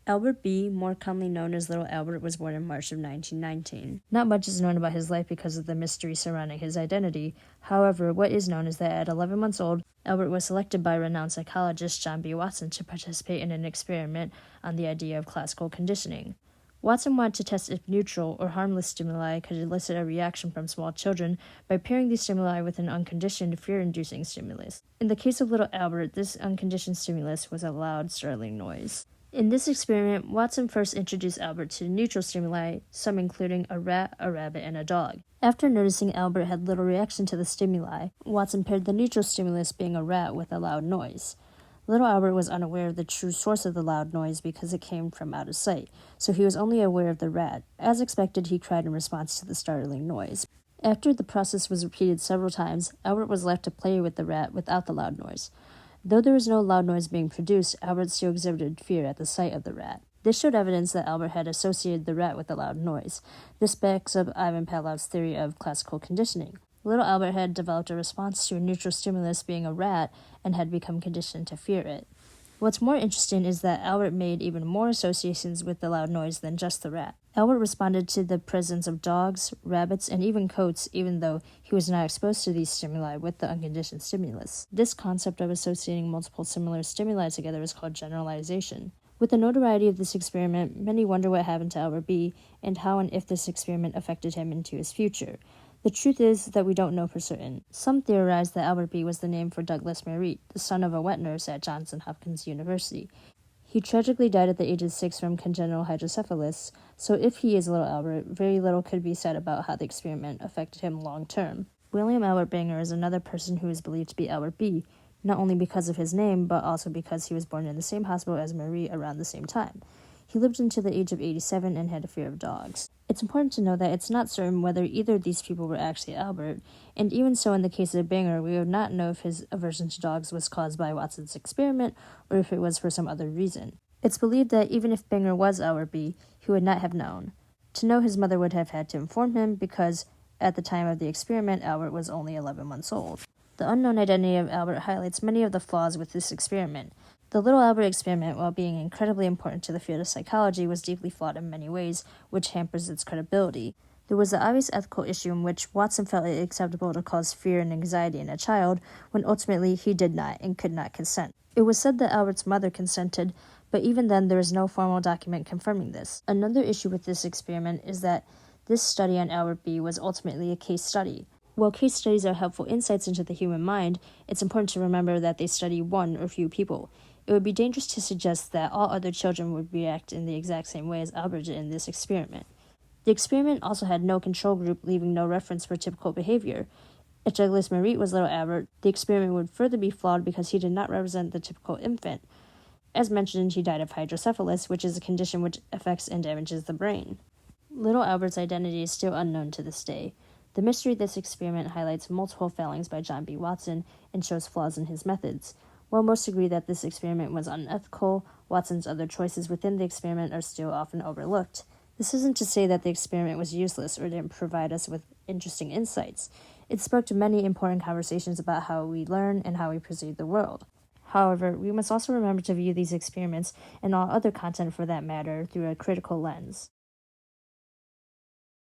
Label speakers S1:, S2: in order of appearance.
S1: Albert B., more commonly known as Little Albert, was born in March of 1919. Not much is known about his life because of the mystery surrounding his identity. However, what is known is that at 11 months old, Albert was selected by renowned psychologist John B. Watson to participate in an experiment on the idea of classical conditioning. Watson wanted to test if neutral or harmless stimuli could elicit a reaction from small children by pairing these stimuli with an unconditioned, fear-inducing stimulus. In the case of Little Albert, this unconditioned stimulus was a loud, startling noise. In this experiment, Watson first introduced Albert to neutral stimuli, some including a rat, a rabbit, and a dog. After noticing Albert had little reaction to the stimuli, Watson paired the neutral stimulus, being a rat, with a loud noise. Little Albert was unaware of the true source of the loud noise because it came from out of sight, so he was only aware of the rat. As expected, he cried in response to the startling noise. After the process was repeated several times, Albert was left to play with the rat without the loud noise. Though there was no loud noise being produced, Albert still exhibited fear at the sight of the rat. This showed evidence that Albert had associated the rat with the loud noise. This backs up Ivan Pavlov's theory of classical conditioning. Little Albert had developed a response to a neutral stimulus, being a rat, and had become conditioned to fear it. What's more interesting is that Albert made even more associations with the loud noise than just the rat. Albert responded to the presence of dogs, rabbits, and even goats, even though he was not exposed to these stimuli with the unconditioned stimulus. This concept of associating multiple similar stimuli together is called generalization. With the notoriety of this experiment, many wonder what happened to Albert B. and how and if this experiment affected him into his future. The truth is that we don't know for certain. Some theorize that Albert B. was the name for Douglas Merritt, the son of a wet nurse at Johns Hopkins University. He tragically died at the age of 6 from congenital hydrocephalus, so if he is Little Albert, very little could be said about how the experiment affected him long term. William Albert Banger is another person who is believed to be Albert B., not only because of his name, but also because he was born in the same hospital as Marie around the same time. He lived until the age of 87 and had a fear of dogs. It's important to know that it's not certain whether either of these people were actually Albert, and even so in the case of Banger, we would not know if his aversion to dogs was caused by Watson's experiment or if it was for some other reason. It's believed that even if Banger was Albert B., he would not have known. To know, his mother would have had to inform him because, at the time of the experiment, Albert was only 11 months old. The unknown identity of Albert highlights many of the flaws with this experiment. The Little Albert experiment, while being incredibly important to the field of psychology, was deeply flawed in many ways, which hampers its credibility. There was the obvious ethical issue in which Watson felt it acceptable to cause fear and anxiety in a child, when ultimately he did not and could not consent. It was said that Albert's mother consented, but even then there is no formal document confirming this. Another issue with this experiment is that this study on Albert B. was ultimately a case study. While case studies are helpful insights into the human mind, it's important to remember that they study one or few people. It would be dangerous to suggest that all other children would react in the exact same way as Albert did in this experiment. The experiment also had no control group, leaving no reference for typical behavior. If Douglas Merritt was Little Albert, the experiment would further be flawed because he did not represent the typical infant. As mentioned, he died of hydrocephalus, which is a condition which affects and damages the brain. Little Albert's identity is still unknown to this day. The mystery of this experiment highlights multiple failings by John B. Watson and shows flaws in his methods. While most agree that this experiment was unethical, Watson's other choices within the experiment are still often overlooked. This isn't to say that the experiment was useless or didn't provide us with interesting insights. It sparked many important conversations about how we learn and how we perceive the world. However, we must also remember to view these experiments and all other content for that matter through a critical lens.